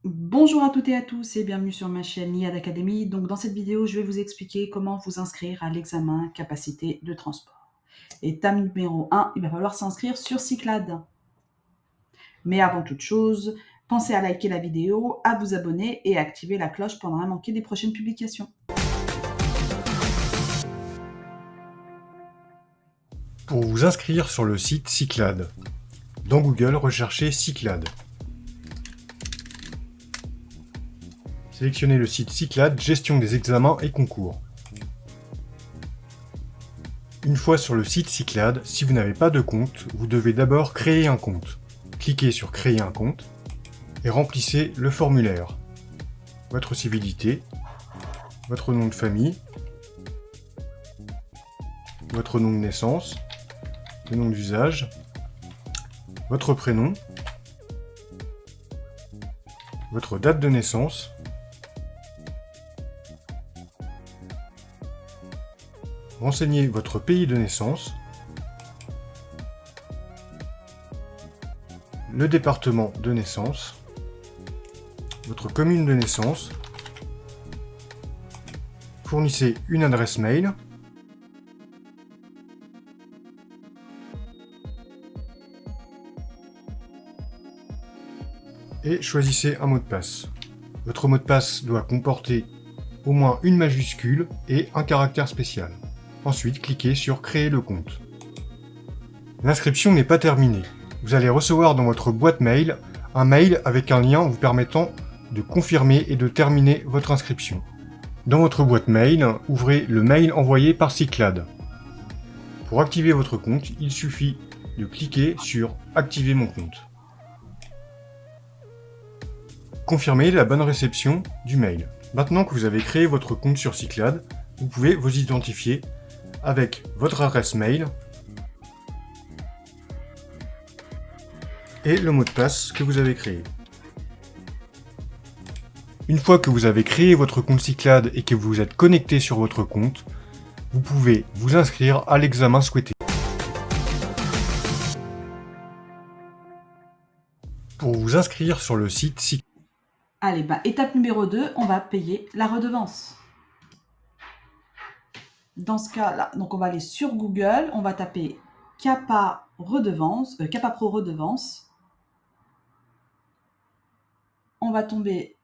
Bonjour à toutes et à tous et bienvenue sur ma chaîne Niad Academy. Donc dans cette vidéo, je vais vous expliquer comment vous inscrire à l'examen capacité de transport. Étape numéro 1, il va falloir s'inscrire sur Cyclades. Mais avant toute chose, pensez à liker la vidéo, à vous abonner et à activer la cloche pour ne rien manquer des prochaines publications. Pour vous inscrire sur le site Cyclades, dans Google, recherchez Cyclades. Sélectionnez le site Cyclades, gestion des examens et concours. Une fois sur le site Cyclades, si vous n'avez pas de compte, vous devez d'abord créer un compte. Cliquez sur Créer un compte et remplissez le formulaire. Votre civilité, votre nom de famille, votre nom de naissance, le nom d'usage, votre prénom, votre date de naissance, renseignez votre pays de naissance, le département de naissance, votre commune de naissance, fournissez une adresse mail, et choisissez un mot de passe. Votre mot de passe doit comporter au moins une majuscule et un caractère spécial. Ensuite, cliquez sur Créer le compte. L'inscription n'est pas terminée. Vous allez recevoir dans votre boîte mail un mail avec un lien vous permettant de confirmer et de terminer votre inscription. Dans votre boîte mail, ouvrez le mail envoyé par Cyclades. Pour activer votre compte, il suffit de cliquer sur Activer mon compte. Confirmez la bonne réception du mail. Maintenant que vous avez créé votre compte sur Cyclades, vous pouvez vous identifier avec votre adresse mail et le mot de passe que vous avez créé. Une fois que vous avez créé votre compte Cyclades et que vous êtes connecté sur votre compte, vous pouvez vous inscrire à l'examen souhaité. Pour vous inscrire sur le site Cyclades, Allez, étape numéro 2, on va payer la redevance. Dans ce cas-là, donc on va aller sur Google, on va taper CAPA Pro redevance. On va tomber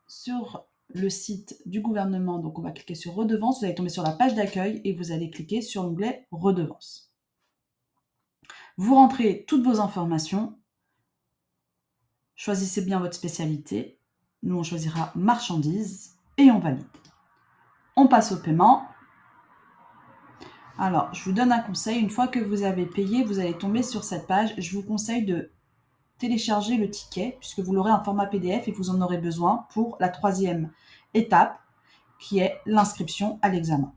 sur le site du gouvernement, donc on va cliquer sur redevance, vous allez tomber sur la page d'accueil et vous allez cliquer sur l'onglet redevance. Vous rentrez toutes vos informations, choisissez bien votre spécialité, nous on choisira marchandises et on valide. On passe au paiement. Alors, je vous donne un conseil, une fois que vous avez payé, vous allez tomber sur cette page, je vous conseille de télécharger le ticket, puisque vous l'aurez en format PDF et vous en aurez besoin pour la 3e étape, qui est l'inscription à l'examen.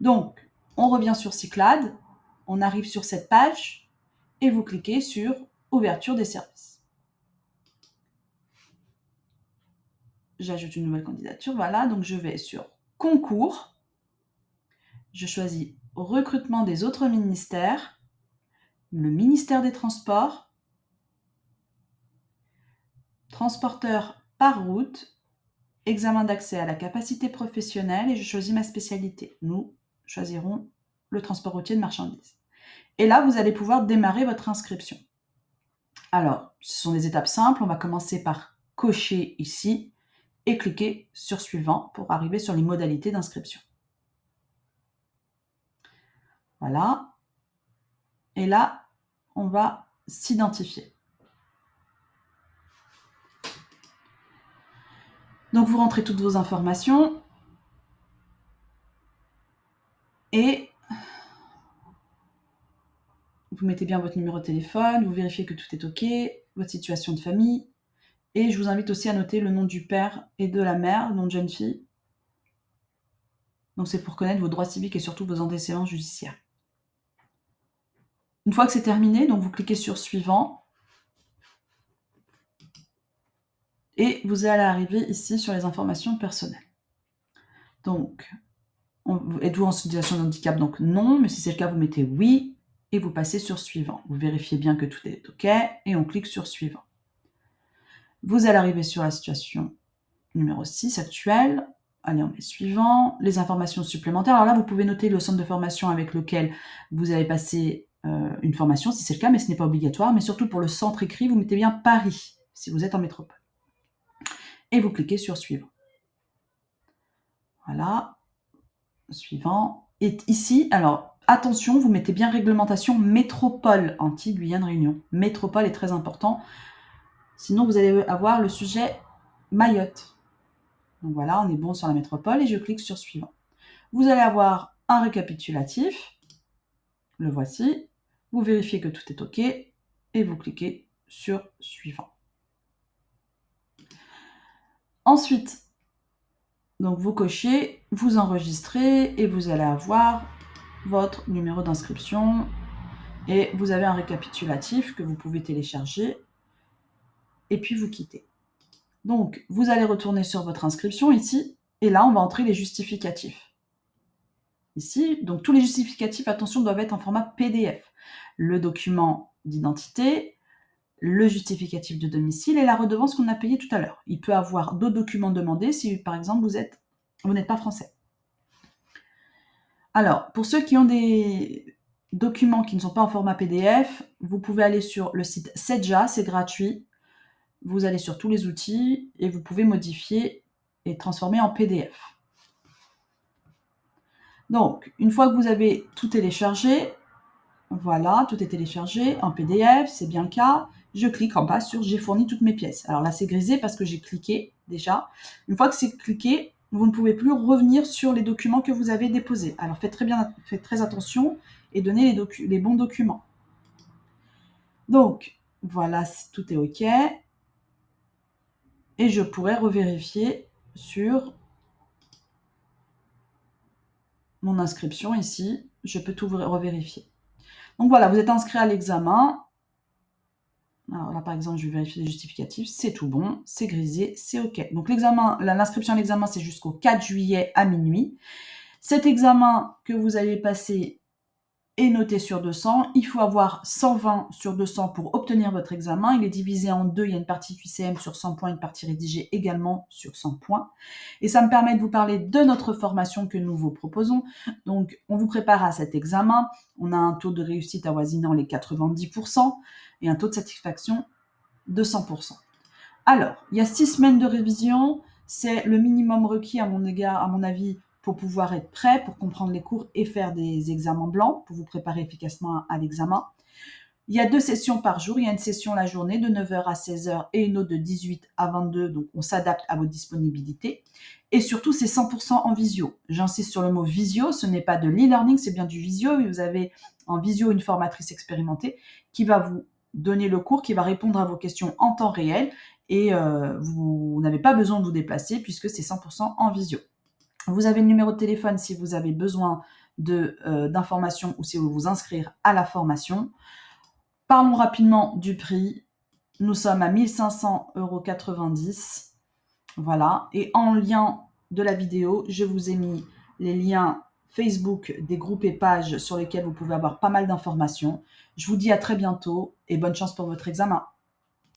Donc, on revient sur Cyclades, on arrive sur cette page et vous cliquez sur Ouverture des services. J'ajoute une nouvelle candidature, voilà, donc je vais sur Concours, je choisis Recrutement des autres ministères, le ministère des Transports, transporteur par route, examen d'accès à la capacité professionnelle et je choisis ma spécialité. Nous choisirons le transport routier de marchandises. Et là, vous allez pouvoir démarrer votre inscription. Alors, ce sont des étapes simples. On va commencer par cocher ici et cliquer sur Suivant pour arriver sur les modalités d'inscription. Voilà. Et là, on va s'identifier. Donc, vous rentrez toutes vos informations et vous mettez bien votre numéro de téléphone, vous vérifiez que tout est OK, votre situation de famille, et je vous invite aussi à noter le nom du père et de la mère, nom de jeune fille. Donc c'est pour connaître vos droits civiques et surtout vos antécédents judiciaires. Une fois que c'est terminé, donc vous cliquez sur Suivant, et vous allez arriver ici sur les informations personnelles. Donc, êtes-vous en situation de handicap? Donc non, mais si c'est le cas, vous mettez oui, et vous passez sur Suivant. Vous vérifiez bien que tout est OK, et on clique sur Suivant. Vous allez arriver sur la situation numéro 6 actuelle. Allez, on met suivant. Les informations supplémentaires. Alors là, vous pouvez noter le centre de formation avec lequel vous avez passé une formation, si c'est le cas, mais ce n'est pas obligatoire. Mais surtout pour le centre écrit, vous mettez bien Paris, si vous êtes en métropole. Et vous cliquez sur suivant. Voilà. Suivant. Et ici, alors, attention, vous mettez bien réglementation métropole, Antilles-Guyane-Réunion. Métropole est très important. Sinon, vous allez avoir le sujet Mayotte. Donc voilà, on est bon sur la métropole et je clique sur suivant. Vous allez avoir un récapitulatif. Le voici. Vous vérifiez que tout est OK et vous cliquez sur suivant. Ensuite, donc vous cochez, vous enregistrez et vous allez avoir votre numéro d'inscription et vous avez un récapitulatif que vous pouvez télécharger et puis vous quittez. Donc, vous allez retourner sur votre inscription ici et là, on va entrer les justificatifs. Ici, donc tous les justificatifs, attention, doivent être en format PDF. Le document d'identité, le justificatif de domicile et la redevance qu'on a payée tout à l'heure. Il peut avoir d'autres documents demandés si, par exemple, vous n'êtes pas français. Alors, pour ceux qui ont des documents qui ne sont pas en format PDF, vous pouvez aller sur le site Sedja, c'est gratuit. Vous allez sur tous les outils et vous pouvez modifier et transformer en PDF. Donc, une fois que vous avez tout téléchargé, voilà, tout est téléchargé en PDF, c'est bien le cas. Je clique en bas sur « J'ai fourni toutes mes pièces ». Alors là, c'est grisé parce que j'ai cliqué déjà. Une fois que c'est cliqué, vous ne pouvez plus revenir sur les documents que vous avez déposés. Alors faites très attention et donnez les bons documents. Donc, voilà, tout est OK. Et je pourrais revérifier sur mon inscription ici. Je peux tout revérifier. Donc voilà, vous êtes inscrit à l'examen. Alors là, par exemple, je vais vérifier les justificatifs. C'est tout bon, c'est grisé, c'est OK. Donc l'inscription à l'examen, c'est jusqu'au 4 juillet à minuit. Cet examen que vous allez passer est noté sur 200. Il faut avoir 120 sur 200 pour obtenir votre examen. Il est divisé en deux. Il y a une partie QCM sur 100 points, une partie rédigée également sur 100 points. Et ça me permet de vous parler de notre formation que nous vous proposons. Donc, on vous prépare à cet examen. On a un taux de réussite avoisinant les 90% et un taux de satisfaction de 100%. Alors, il y a 6 semaines de révision. C'est le minimum requis à mon avis, pour pouvoir être prêt, pour comprendre les cours et faire des examens blancs, pour vous préparer efficacement à l'examen. Il y a 2 sessions par jour. Il y a une session la journée de 9h à 16h et une autre de 18 à 22. Donc, on s'adapte à vos disponibilités. Et surtout, c'est 100% en visio. J'insiste sur le mot visio. Ce n'est pas de l'e-learning, c'est bien du visio. Vous avez en visio une formatrice expérimentée qui va vous donner le cours, qui va répondre à vos questions en temps réel. Et vous n'avez pas besoin de vous déplacer puisque c'est 100% en visio. Vous avez le numéro de téléphone si vous avez besoin d'informations ou si vous voulez vous inscrire à la formation. Parlons rapidement du prix. Nous sommes à 1 500,90 €. Voilà. Et en lien de la vidéo, je vous ai mis les liens Facebook des groupes et pages sur lesquels vous pouvez avoir pas mal d'informations. Je vous dis à très bientôt et bonne chance pour votre examen.